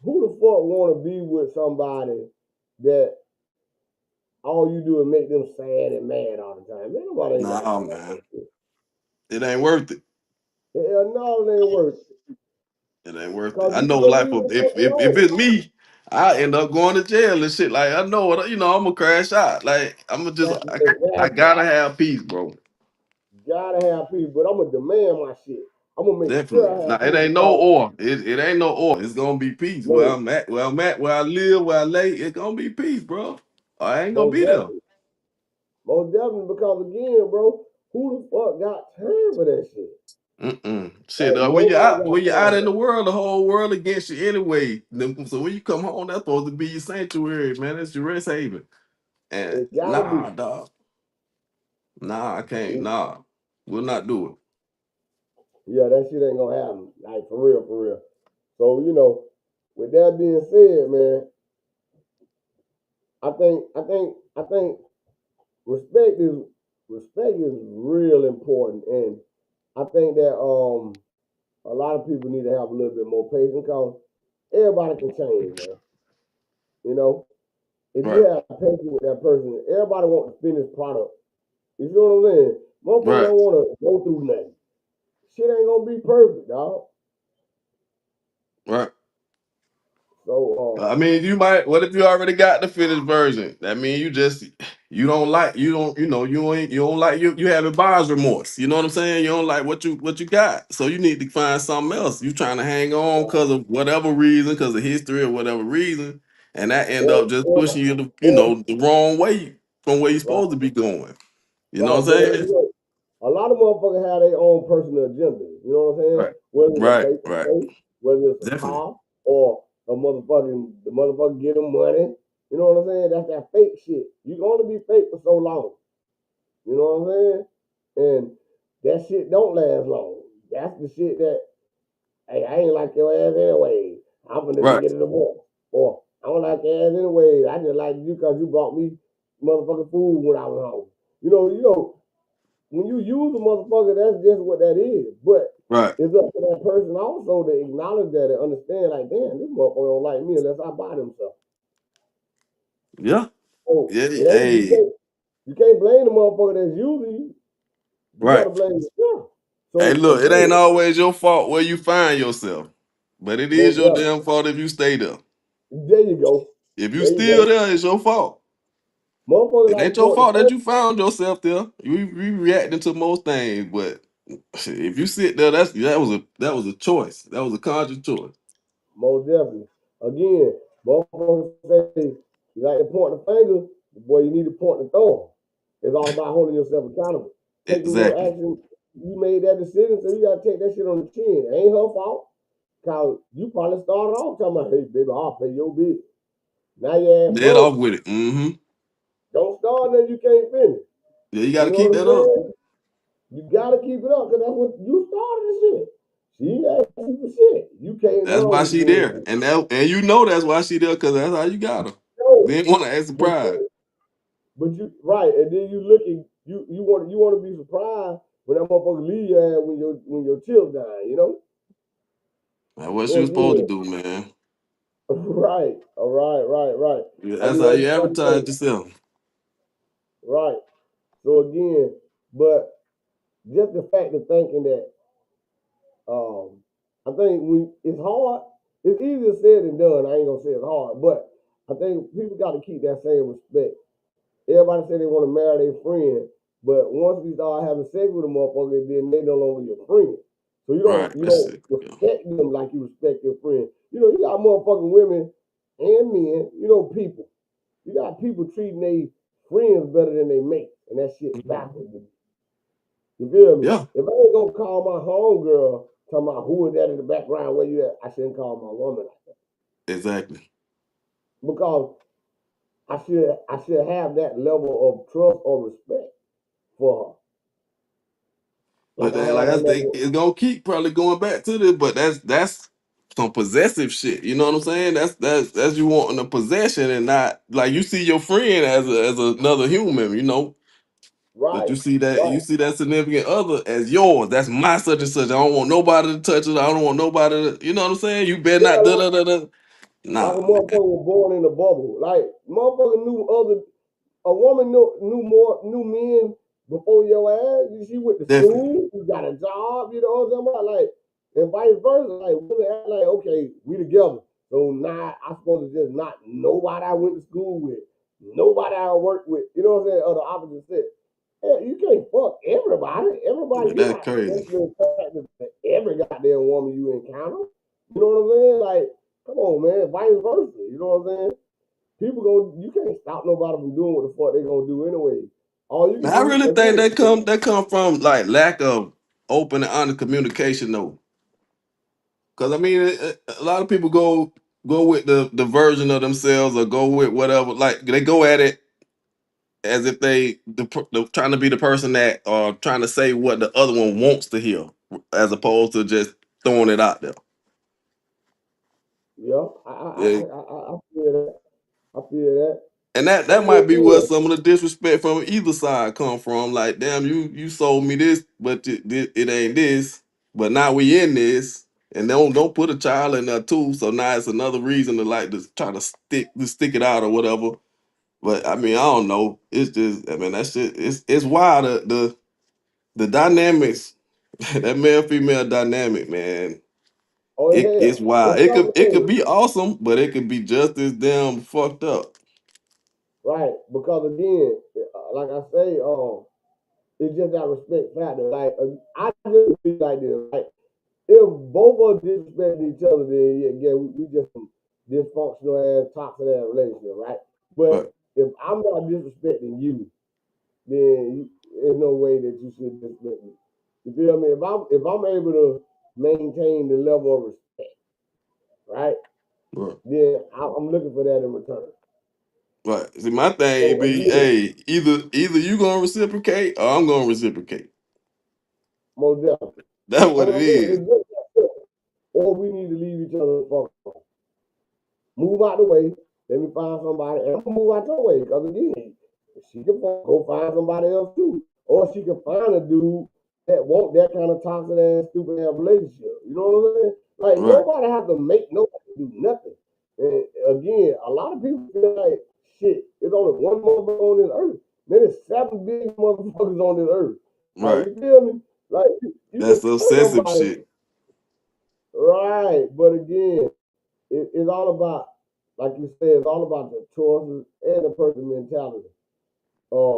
[SPEAKER 1] who the fuck want to be with somebody that all you do is make them sad and mad all the time. Man, nobody ain't got
[SPEAKER 2] Nah,
[SPEAKER 1] time for
[SPEAKER 2] man,
[SPEAKER 1] that shit.
[SPEAKER 2] it ain't worth it.
[SPEAKER 1] Hell no, it ain't worth it.
[SPEAKER 2] It ain't worth it.
[SPEAKER 1] Cause
[SPEAKER 2] I
[SPEAKER 1] you
[SPEAKER 2] know,
[SPEAKER 1] gonna
[SPEAKER 2] like,
[SPEAKER 1] leave that
[SPEAKER 2] if
[SPEAKER 1] alone.
[SPEAKER 2] it's me, I end up going to jail and shit. Like, I know what, I'm gonna crash out. Like, I'm gonna just, I
[SPEAKER 1] Exactly.
[SPEAKER 2] gotta have peace, bro.
[SPEAKER 1] Gotta have peace, but I'm gonna demand my shit. I'm gonna make sure
[SPEAKER 2] Definitely.
[SPEAKER 1] I
[SPEAKER 2] Now,
[SPEAKER 1] have
[SPEAKER 2] it
[SPEAKER 1] peace
[SPEAKER 2] ain't no
[SPEAKER 1] because
[SPEAKER 2] or. It ain't no or. It's gonna be peace. Where
[SPEAKER 1] no,
[SPEAKER 2] I'm at, where I live, where I lay, it's gonna be peace, bro. I ain't gonna
[SPEAKER 1] most
[SPEAKER 2] be there.
[SPEAKER 1] definitely, most definitely. Because again, bro, who the fuck got time for that shit?
[SPEAKER 2] Shit,
[SPEAKER 1] Like nobody
[SPEAKER 2] when
[SPEAKER 1] got
[SPEAKER 2] you're
[SPEAKER 1] time
[SPEAKER 2] out
[SPEAKER 1] for
[SPEAKER 2] in the
[SPEAKER 1] that.
[SPEAKER 2] world, the whole world against you anyway. So when you come home, that's supposed to be your sanctuary, man. That's your rest haven. And
[SPEAKER 1] It gotta
[SPEAKER 2] nah,
[SPEAKER 1] be.
[SPEAKER 2] dog. Nah, I can't.
[SPEAKER 1] It-
[SPEAKER 2] Nah, we'll not do it.
[SPEAKER 1] yeah, that shit ain't gonna happen. Like for real, for real. So with that being said, man, I think respect is respect is real important, and I think that a lot of people need to have a little bit more patience because everybody can change, man. You know, if you
[SPEAKER 2] Right,
[SPEAKER 1] have patience with that person, everybody wants the finished product. You know what I'm saying? Motherfucker
[SPEAKER 2] right.
[SPEAKER 1] don't want to go through nothing. Shit ain't gonna be perfect, dog.
[SPEAKER 2] Right.
[SPEAKER 1] So
[SPEAKER 2] I mean, you might. What if you already got the finished version? That mean you don't like you don't like you having buyer's remorse. You know what I'm saying? You don't like what you got, so you need to find something else. You trying to hang on because of whatever reason, because of history or whatever reason, and that end
[SPEAKER 1] or
[SPEAKER 2] up just
[SPEAKER 1] or
[SPEAKER 2] pushing you
[SPEAKER 1] or
[SPEAKER 2] the wrong way from where you're
[SPEAKER 1] right,
[SPEAKER 2] supposed to be going. You know
[SPEAKER 1] right.
[SPEAKER 2] what
[SPEAKER 1] But
[SPEAKER 2] I'm saying?
[SPEAKER 1] a lot of motherfuckers have their own personal agenda. You know what I'm saying?
[SPEAKER 2] Right,
[SPEAKER 1] Whether it's a
[SPEAKER 2] right,
[SPEAKER 1] face to
[SPEAKER 2] right.
[SPEAKER 1] face, whether it's a
[SPEAKER 2] Definitely.
[SPEAKER 1] car, or the motherfucker get them money. You know what I'm saying? That's that fake shit. You can only be fake for so long. You know what I'm saying? And that shit don't last long. That's the shit that, hey, I ain't like your ass anyway. I'm gonna go
[SPEAKER 2] Right,
[SPEAKER 1] get a divorce. Or I don't like your ass anyway. I just like you because you brought me motherfucking food when I was home. When you use a motherfucker, that's just what that is. But
[SPEAKER 2] right.
[SPEAKER 1] it's up to that person also to acknowledge that and understand, like, damn, this motherfucker don't like me unless I buy them stuff.
[SPEAKER 2] Yeah,
[SPEAKER 1] So
[SPEAKER 2] yeah.
[SPEAKER 1] it ain't
[SPEAKER 2] Hey,
[SPEAKER 1] you can't blame the motherfucker that's using you. You
[SPEAKER 2] right.
[SPEAKER 1] gotta blame yourself.
[SPEAKER 2] Hey,
[SPEAKER 1] So
[SPEAKER 2] look, it ain't
[SPEAKER 1] again,
[SPEAKER 2] always your fault where you find yourself, but it is
[SPEAKER 1] most
[SPEAKER 2] your
[SPEAKER 1] definitely.
[SPEAKER 2] damn fault if you stay there.
[SPEAKER 1] There you go.
[SPEAKER 2] If you
[SPEAKER 1] There you
[SPEAKER 2] still
[SPEAKER 1] go.
[SPEAKER 2] there, it's your fault.
[SPEAKER 1] Motherfuckers
[SPEAKER 2] It
[SPEAKER 1] like to
[SPEAKER 2] ain't your
[SPEAKER 1] point the
[SPEAKER 2] fault that
[SPEAKER 1] finger.
[SPEAKER 2] you found yourself there. We reacting to most things, but if you sit there, that was a choice. That was a conscious choice.
[SPEAKER 1] Most definitely. Again, motherfuckers say you like to point the finger, boy, you need to point the thumb. It's all about holding yourself accountable. Taking your
[SPEAKER 2] Exactly.
[SPEAKER 1] action, you made that decision, so you gotta take that shit on the chin. It ain't her fault. Cause you probably started off talking about, hey baby, I'll pay your bill. Now your ass
[SPEAKER 2] Dead off
[SPEAKER 1] broke.
[SPEAKER 2] with it. Mm-hmm.
[SPEAKER 1] Don't start nothing you can't finish.
[SPEAKER 2] Yeah, you got
[SPEAKER 1] You
[SPEAKER 2] to
[SPEAKER 1] know
[SPEAKER 2] keep
[SPEAKER 1] what I'm
[SPEAKER 2] that up.
[SPEAKER 1] saying? You gotta keep it up, cause that's what you started the shit. She ain't asked you for shit. You came to
[SPEAKER 2] That's
[SPEAKER 1] her
[SPEAKER 2] why
[SPEAKER 1] with
[SPEAKER 2] she
[SPEAKER 1] your
[SPEAKER 2] there, and you know that's why she there because that's how you got her.
[SPEAKER 1] no,
[SPEAKER 2] Then want to act
[SPEAKER 1] but
[SPEAKER 2] surprised.
[SPEAKER 1] But you right, and then you looking, you want to be surprised when that motherfucker leave your ass when your chill dying, you know.
[SPEAKER 2] That's what she
[SPEAKER 1] So
[SPEAKER 2] was supposed to
[SPEAKER 1] again,
[SPEAKER 2] do, man.
[SPEAKER 1] right, all right, right.
[SPEAKER 2] Yeah,
[SPEAKER 1] I
[SPEAKER 2] that's
[SPEAKER 1] mean,
[SPEAKER 2] how
[SPEAKER 1] that's
[SPEAKER 2] you
[SPEAKER 1] just like I
[SPEAKER 2] advertise
[SPEAKER 1] say,
[SPEAKER 2] yourself.
[SPEAKER 1] right. So again, but just the fact of thinking that, I think when it's hard, it's easier said than done. I ain't gonna say it's hard, but I think people got to keep that same respect. Everybody say they want to marry their friend, but once you start having sex with a motherfucker, then they no longer your friend. So you don't
[SPEAKER 2] Right.
[SPEAKER 1] you
[SPEAKER 2] That's
[SPEAKER 1] don't
[SPEAKER 2] it. Yeah.
[SPEAKER 1] respect them like you respect your friend. You got motherfucking women and men, people. You got people treating their friends better than they mates, and that shit backwards. You feel me?
[SPEAKER 2] Yeah.
[SPEAKER 1] If I ain't gonna call my homegirl talking about who is that in the background, where you at, I shouldn't call my woman like that.
[SPEAKER 2] Exactly.
[SPEAKER 1] Because I should have that level of trust or respect for her.
[SPEAKER 2] But
[SPEAKER 1] Like I
[SPEAKER 2] then,
[SPEAKER 1] have
[SPEAKER 2] like
[SPEAKER 1] that
[SPEAKER 2] I think
[SPEAKER 1] level.
[SPEAKER 2] it's gonna keep probably going back to this, but that's some possessive shit. You know what I'm saying? That's you wanting a possession and not like you see your friend as another human. But
[SPEAKER 1] Right,
[SPEAKER 2] you
[SPEAKER 1] right.
[SPEAKER 2] see that significant other as yours. That's my such and such. I don't want nobody to touch it. I don't want nobody to. You know what I'm saying? You better
[SPEAKER 1] Yeah,
[SPEAKER 2] not da da da da.
[SPEAKER 1] like a
[SPEAKER 2] Nah, man.
[SPEAKER 1] motherfucker was born in a bubble. Like motherfucker knew other. A woman knew men before your ass. She went to
[SPEAKER 2] Definitely.
[SPEAKER 1] school, she got a job, you know what I'm talking about? Like, and vice versa. Like women act like, okay, we together. So now I supposed to just not nobody I went to school with, nobody I worked with, you know what I'm saying? Or the opposite sex. Yeah, you can't fuck everybody. Everybody,
[SPEAKER 2] Yeah,
[SPEAKER 1] you're
[SPEAKER 2] that's
[SPEAKER 1] not
[SPEAKER 2] crazy.
[SPEAKER 1] sexually attracted to every goddamn woman you encounter. You know what I'm saying? Like, come on, man. Vice versa. You know what I'm saying? People go, you can't stop nobody from doing what the fuck they gonna do anyway. All you can
[SPEAKER 2] Man, I
[SPEAKER 1] do
[SPEAKER 2] really think
[SPEAKER 1] again,
[SPEAKER 2] that come from like lack of open and honest communication though. Cause I mean, a lot of people go with the version of themselves or go with whatever. Like they go at it as if the trying to be the person that or trying to say what the other one wants to hear, as opposed to just throwing it out there.
[SPEAKER 1] yeah,
[SPEAKER 2] Yeah.
[SPEAKER 1] I feel that. I feel that.
[SPEAKER 2] And that
[SPEAKER 1] And
[SPEAKER 2] might be where
[SPEAKER 1] again,
[SPEAKER 2] some of the disrespect from either side come from. Like, damn, you sold me this, but it ain't this. But now we in this, and don't put a child in there too. So now it's another reason to like to try to stick it out or whatever. But I mean, I don't know. It's just, I mean, that shit. It's wild. The dynamics, that male female dynamic, man.
[SPEAKER 1] oh
[SPEAKER 2] It's
[SPEAKER 1] hell,
[SPEAKER 2] wild.
[SPEAKER 1] it's
[SPEAKER 2] It could
[SPEAKER 1] something
[SPEAKER 2] be awesome, but it could be just as damn fucked up.
[SPEAKER 1] right because again, like I say, it's just that respect factor. Like I just feel like this. Like if both of us disrespect each other, then yeah, we just some dysfunctional ass, toxic ass relationship, right? But
[SPEAKER 2] But
[SPEAKER 1] if I'm not disrespecting you, then there's no way that you should disrespect me. You feel me? If I'm able to maintain the level of respect, right?
[SPEAKER 2] right.
[SPEAKER 1] Then I'm looking for that in return.
[SPEAKER 2] Right. See, my thing
[SPEAKER 1] So
[SPEAKER 2] be,
[SPEAKER 1] again,
[SPEAKER 2] hey, either you gonna reciprocate or I'm gonna reciprocate.
[SPEAKER 1] most definitely.
[SPEAKER 2] That's
[SPEAKER 1] That's
[SPEAKER 2] what
[SPEAKER 1] what
[SPEAKER 2] it
[SPEAKER 1] I'm saying.
[SPEAKER 2] is.
[SPEAKER 1] Or we need to leave each other the fuck alone. Move out the way. Let me find somebody, and I'm gonna move out your way. Because again, she can go find somebody else too, or she can find a dude that want that kind of toxic ass, stupid ass relationship. You know what I'm saying? Like
[SPEAKER 2] Right.
[SPEAKER 1] nobody have to make nobody do nothing. And again, a lot of people feel like shit. It's only one motherfucker on this earth. Then there's 7 billion motherfuckers on this earth. Like
[SPEAKER 2] Right.
[SPEAKER 1] you feel me? Like you can
[SPEAKER 2] That's
[SPEAKER 1] find
[SPEAKER 2] obsessive
[SPEAKER 1] somebody,
[SPEAKER 2] shit.
[SPEAKER 1] right? But again, it's all about, like you said, it's all about the choices and the person mentality.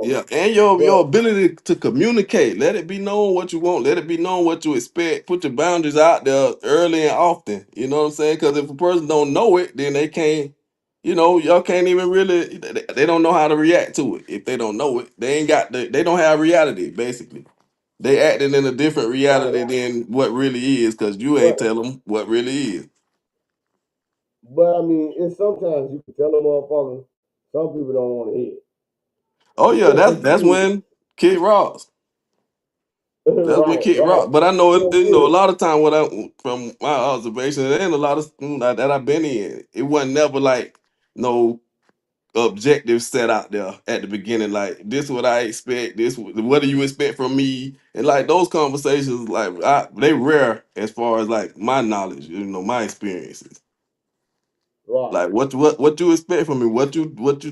[SPEAKER 2] Yeah, and your
[SPEAKER 1] But
[SPEAKER 2] ability to communicate. Let it be known what you want. Let it be known what you expect. Put your boundaries out there early and often. You know what I'm saying? Because if a person don't know it, then they can't. Y'all can't even really. They don't know how to react to it. If they don't know it, they ain't got they don't have reality. Basically, they acting in a different
[SPEAKER 1] right,
[SPEAKER 2] reality
[SPEAKER 1] right.
[SPEAKER 2] than what really is. Because you ain't
[SPEAKER 1] But
[SPEAKER 2] tell them what really is.
[SPEAKER 1] I mean, it's sometimes you can tell a motherfucker. Some people don't want to hear
[SPEAKER 2] Oh yeah, that's
[SPEAKER 1] it.
[SPEAKER 2] when Kid Rock. That's what
[SPEAKER 1] Right,
[SPEAKER 2] Kid
[SPEAKER 1] right.
[SPEAKER 2] Rock. But I know
[SPEAKER 1] So
[SPEAKER 2] a
[SPEAKER 1] again,
[SPEAKER 2] lot of time what I from my observation and a lot of that I've been in, it wasn't never like no objective set out there at the beginning. Like this what I expect. What do you expect from me? And like those conversations, like they rare as far as like my knowledge. My experiences.
[SPEAKER 1] right.
[SPEAKER 2] Like what you expect from me? What you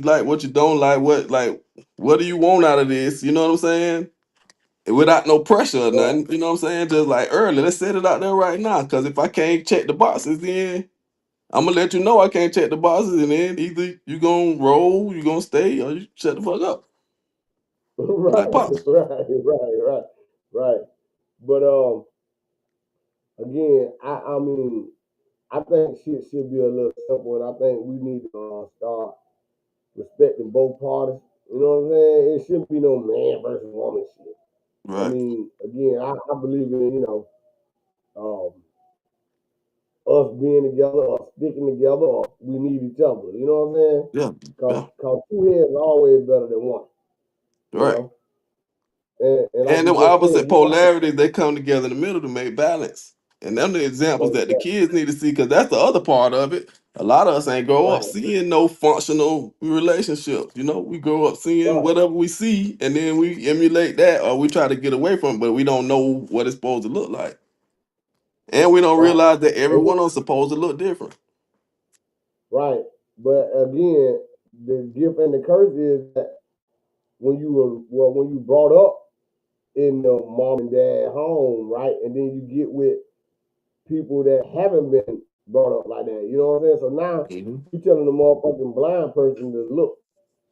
[SPEAKER 2] like? What you don't like? What do you want out of this? You know what I'm saying? Without no pressure or
[SPEAKER 1] Right.
[SPEAKER 2] nothing. You know what I'm saying? Just like early, let's set it out there right now. Because if I can't check the boxes, then I'm gonna let you know I can't check the boxes, and then either you gonna roll, you gonna stay, or you shut the fuck up. Like
[SPEAKER 1] Right,
[SPEAKER 2] pops.
[SPEAKER 1] right. Right. But again, I mean, I think shit should be a little simple, and I think we need to start respecting both parties. You know what I'm saying? It shouldn't be no man versus woman shit. I
[SPEAKER 2] Right.
[SPEAKER 1] mean, again, I believe in, um, us being together or sticking together or we need each other. You know what I'm saying?
[SPEAKER 2] Yeah.
[SPEAKER 1] Cause,
[SPEAKER 2] Yeah.
[SPEAKER 1] cause two heads are always better than one, you
[SPEAKER 2] Right.
[SPEAKER 1] know? And like
[SPEAKER 2] And
[SPEAKER 1] you
[SPEAKER 2] them
[SPEAKER 1] just said,
[SPEAKER 2] opposite
[SPEAKER 1] you got to,
[SPEAKER 2] polarities, they come together in the middle to make balance. And them the examples
[SPEAKER 1] most
[SPEAKER 2] that the
[SPEAKER 1] definitely.
[SPEAKER 2] kids need to see, because that's the other part of it. A lot of us ain't grow up
[SPEAKER 1] Right,
[SPEAKER 2] seeing no functional relationships. We grow up seeing
[SPEAKER 1] right,
[SPEAKER 2] whatever we see, and then we emulate that, or we try to get away from it, but we don't know what it's supposed to look like. And we don't
[SPEAKER 1] right.
[SPEAKER 2] realize that every
[SPEAKER 1] And
[SPEAKER 2] one of us supposed to look different.
[SPEAKER 1] right. But again, the gift and the curse is that when you brought up in the mom and dad home, right? And then you get with people that haven't been brought up like that. You know what I'm saying? So now
[SPEAKER 2] Mhm.
[SPEAKER 1] you telling the motherfucking blind person to look,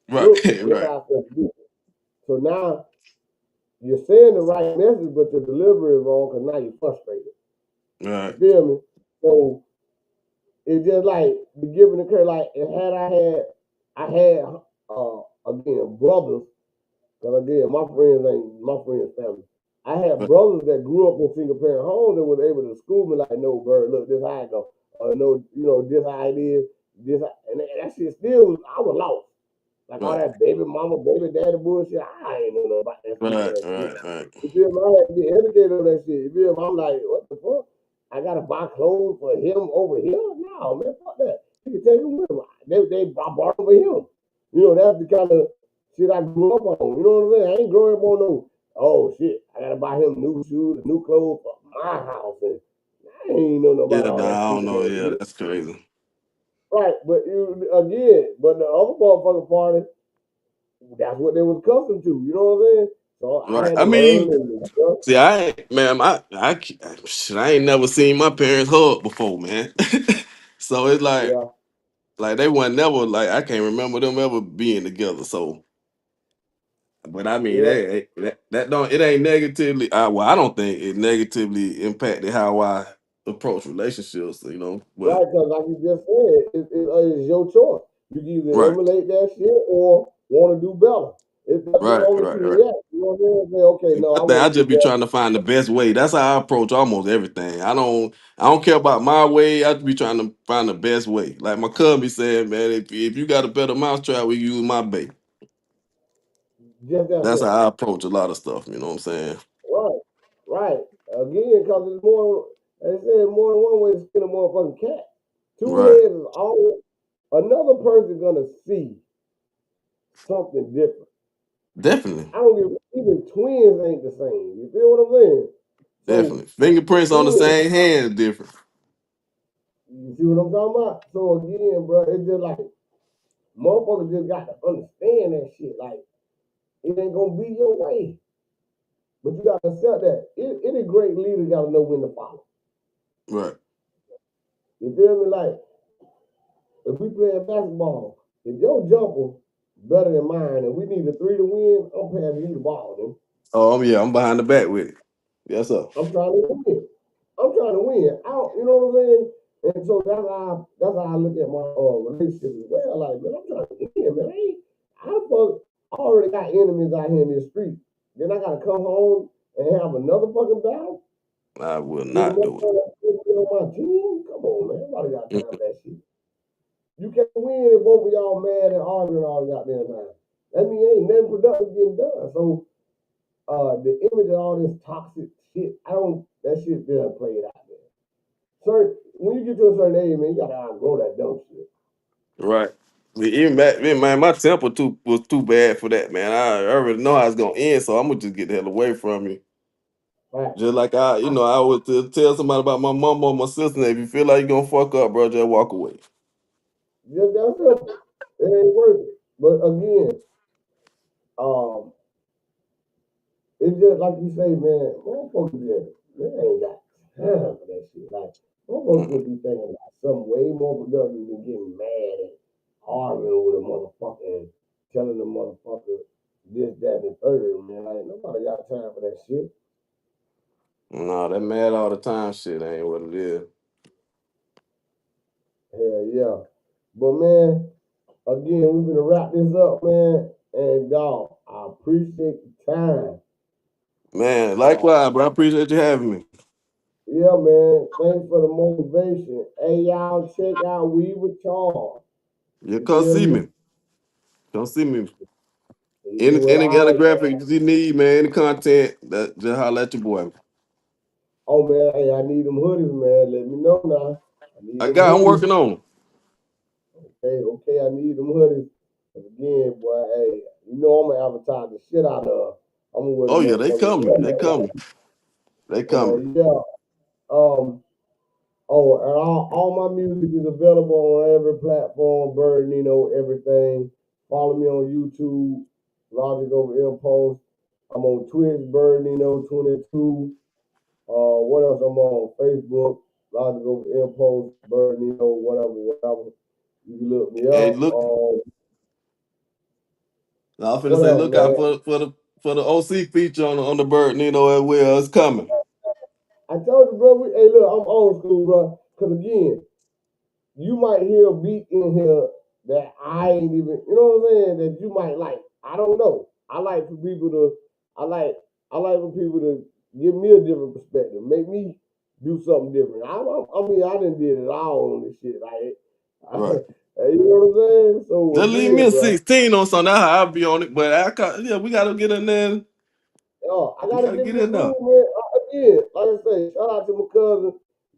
[SPEAKER 2] Right,
[SPEAKER 1] this
[SPEAKER 2] right,
[SPEAKER 1] how it's supposed to do. So now you're saying the right message, but your delivery is wrong because now you're frustrated. You
[SPEAKER 2] right,
[SPEAKER 1] feel me? So it's just like the giving the credit. Like it had I had again brothers. Because again, my friends ain't my friends' family. I had
[SPEAKER 2] right,
[SPEAKER 1] brothers that grew up in single parent homes that was able to school me like, no, bird, look, this how I go. No, this how it is. And that shit still was, I was lost. Like all
[SPEAKER 2] right,
[SPEAKER 1] that baby mama, baby daddy bullshit. I ain't know nothing about that stupid
[SPEAKER 2] right,
[SPEAKER 1] ass shit.
[SPEAKER 2] right, right.
[SPEAKER 1] You feel me? I had to get educated on that shit. You feel me? I'm like, what the fuck? I gotta buy clothes for him over here? No, man, fuck that. He can take him with him. I bought them for him. That's the kind of shit I grew up on. You know what I'm saying? I ain't growing up on no, oh shit, I gotta buy him new shoes, new clothes for my house. And I ain't know nothing about
[SPEAKER 2] Yeah,
[SPEAKER 1] all
[SPEAKER 2] nah,
[SPEAKER 1] that
[SPEAKER 2] I don't
[SPEAKER 1] stupid
[SPEAKER 2] know.
[SPEAKER 1] ass
[SPEAKER 2] Yeah,
[SPEAKER 1] shit.
[SPEAKER 2] that's crazy.
[SPEAKER 1] Right, but but the other motherfucking party, that's what they was accustomed to. You know what I'm saying? So I
[SPEAKER 2] Right.
[SPEAKER 1] had
[SPEAKER 2] I
[SPEAKER 1] to learn
[SPEAKER 2] mean,
[SPEAKER 1] and stuff.
[SPEAKER 2] see, I ain't, man, shit, I ain't never seen my parents hug before, man. So it's
[SPEAKER 1] Yeah,
[SPEAKER 2] like they weren't never like I can't remember them ever being together. So, but I mean,
[SPEAKER 1] yeah.
[SPEAKER 2] that don't it ain't negatively. Well, I don't think it negatively impacted how I approach relationships. But
[SPEAKER 1] Right, because like you just said, it's your choice. You can either
[SPEAKER 2] right,
[SPEAKER 1] emulate that shit or want to do better. That's
[SPEAKER 2] right,
[SPEAKER 1] only
[SPEAKER 2] right,
[SPEAKER 1] two
[SPEAKER 2] right.
[SPEAKER 1] reactions. You know what I'm saying? Say, okay, no,
[SPEAKER 2] I
[SPEAKER 1] I
[SPEAKER 2] think I
[SPEAKER 1] want to do
[SPEAKER 2] just be
[SPEAKER 1] better.
[SPEAKER 2] trying to find the best way. That's how I approach almost everything. I don't care about my way. I just be trying to find the best way. Like my cousin be saying, man, if you got a better mousetrap, we use my bait.
[SPEAKER 1] Just that
[SPEAKER 2] That's
[SPEAKER 1] simple.
[SPEAKER 2] how I approach a lot of stuff. You know what I'm saying?
[SPEAKER 1] Right, right. Again, because it's more, they said more than one way to skin a motherfucking cat. Two
[SPEAKER 2] Right.
[SPEAKER 1] heads is always, another person gonna see something different.
[SPEAKER 2] Definitely.
[SPEAKER 1] I don't give, even twins ain't the same. You feel what I'm saying? So,
[SPEAKER 2] Definitely. Fingerprints on the
[SPEAKER 1] twins,
[SPEAKER 2] same hand is different.
[SPEAKER 1] you see what I'm talking about? So again, bro, it's just like, motherfuckers just got to understand that shit. Like, it ain't gonna be your way. But you gotta accept that. Any great leader gotta know when to follow.
[SPEAKER 2] Right.
[SPEAKER 1] You feel me? Like, if we playing basketball, if your jumper better than mine and we need a three to win, I'm passing you the ball, man.
[SPEAKER 2] Oh yeah, I'm behind the back with it. Yes, sir.
[SPEAKER 1] I'm trying to win. I'm trying to win. You know what I'm saying? And so that's how I look at my relationship as well. Like, man, I'm trying to win, man. I already got enemies out here in this street. Then I gotta come home and have another fucking battle
[SPEAKER 2] I will
[SPEAKER 1] with the
[SPEAKER 2] not do it.
[SPEAKER 1] motherfucker that's on my team. Come on, man. Nobody got time
[SPEAKER 2] Mm-mm.
[SPEAKER 1] for that shit. You can't win if both of y'all mad and arguing all the goddamn time. That means ain't nothing productive getting done. So the image of all this toxic shit, that shit done played out there. When you get to a certain age, man, you gotta outgrow that dumb shit.
[SPEAKER 2] Right. Even back then, man, my temper was too bad for that, man. I already know how it's gonna end, so I'm gonna just get the hell away from you.
[SPEAKER 1] Right?
[SPEAKER 2] Just like I would tell somebody about my mom or my sister. If you feel like you're gonna fuck up, bro, just walk away.
[SPEAKER 1] Just that simple. It ain't worth it. But again, um, it's just like you say, man, motherfuckers they ain't got time for that shit. Like, motherfuckers
[SPEAKER 2] Mm.
[SPEAKER 1] would be thinking about something way more productive than getting mad and arguing with a motherfucker and telling the motherfucker this, that, and the third, man. Like, nobody got time for that shit.
[SPEAKER 2] No, that mad all the time shit ain't what it is.
[SPEAKER 1] Hell yeah. But man, again, we're gonna wrap this up, man. And dog, I appreciate the time.
[SPEAKER 2] Man,
[SPEAKER 1] Uh,
[SPEAKER 2] likewise, bro. I appreciate you having me.
[SPEAKER 1] yeah, man. Thanks for the motivation. Hey, y'all, check out Weaver Charles.
[SPEAKER 2] You
[SPEAKER 1] You
[SPEAKER 2] come
[SPEAKER 1] feel
[SPEAKER 2] see
[SPEAKER 1] me?
[SPEAKER 2] me. Come see me.
[SPEAKER 1] He doing
[SPEAKER 2] Any
[SPEAKER 1] all
[SPEAKER 2] kind of
[SPEAKER 1] right.
[SPEAKER 2] graphics you need, man, any content, that just holler at your boy.
[SPEAKER 1] Oh man, hey, I need them hoodies, man. Let me know now. I need them
[SPEAKER 2] I'm
[SPEAKER 1] hoodies.
[SPEAKER 2] working on them.
[SPEAKER 1] Okay, I need them hoodies. Again, boy, hey, I'm gonna advertise the shit out of. I'm gonna wear the
[SPEAKER 2] Oh yeah, they
[SPEAKER 1] motherfucking
[SPEAKER 2] coming. They coming. They coming.
[SPEAKER 1] yeah. Um, oh, and all my music is available on every platform, Bird Nino, everything. Follow me on YouTube. Logic Over Impulse. I'm on Twitch, Bird Nino 22. What else? I'm on Facebook, Logic Over Impulse, Bird Nino, whatever. You can look me
[SPEAKER 2] Hey,
[SPEAKER 1] up.
[SPEAKER 2] look, I was finna
[SPEAKER 1] What
[SPEAKER 2] say,
[SPEAKER 1] else,
[SPEAKER 2] look out
[SPEAKER 1] man?
[SPEAKER 2] for the OC feature on the Bird Nino as well. It's coming.
[SPEAKER 1] I told you, bro. Hey, look, I'm old school, bro. Cause again, you might hear a beat in here that I ain't even, you know what I'm saying, that you might like. I don't know. I like for people to, I like for people to give me a different perspective, make me do something different. I mean, I done did it all on this shit, like,
[SPEAKER 2] Right.
[SPEAKER 1] you know what I'm saying? So
[SPEAKER 2] Just leave me
[SPEAKER 1] again,
[SPEAKER 2] a
[SPEAKER 1] bro,
[SPEAKER 2] 16 on something. That's how I'll be on it. But yeah, we gotta get in there.
[SPEAKER 1] I
[SPEAKER 2] We
[SPEAKER 1] gotta
[SPEAKER 2] gotta
[SPEAKER 1] get in
[SPEAKER 2] get
[SPEAKER 1] the
[SPEAKER 2] in there.
[SPEAKER 1] groove, man. Again, like I say, shout out to my cousin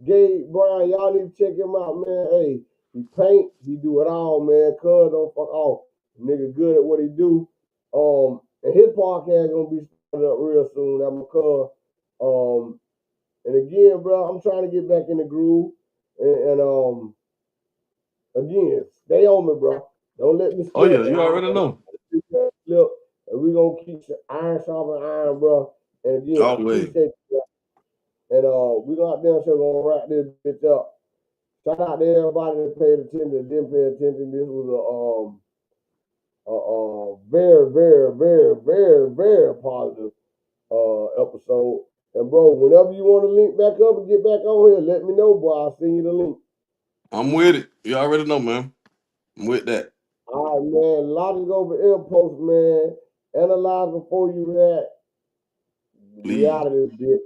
[SPEAKER 1] Gabe Brown. Y'all need to check him out, man. Hey, he paint, he do it all, man. Cuz don't fuck off. Nigga good at what he do. And his podcast gonna be started up real soon. That's my cuz. And again, bro, I'm trying to get back in the groove. And again, stay on me, bro. Don't let me
[SPEAKER 2] Oh
[SPEAKER 1] slip.
[SPEAKER 2] yeah, you already know.
[SPEAKER 1] Slip. And we gonna keep iron sharpening iron, bro. And again,
[SPEAKER 2] Always.
[SPEAKER 1] appreciate you. And we got down here gonna wrap this bitch up. Shout out to everybody that paid attention, that didn't pay attention. This was a very, very, very, very, very positive episode. And bro, whenever you want to link back up and get back on here, let me know, boy. I'll send you the link.
[SPEAKER 2] I'm with it. You already know, man. I'm with that.
[SPEAKER 1] All right, man. Logic Over Impulse, man. Analyze before you react. We
[SPEAKER 2] Please.
[SPEAKER 1] out of this bitch.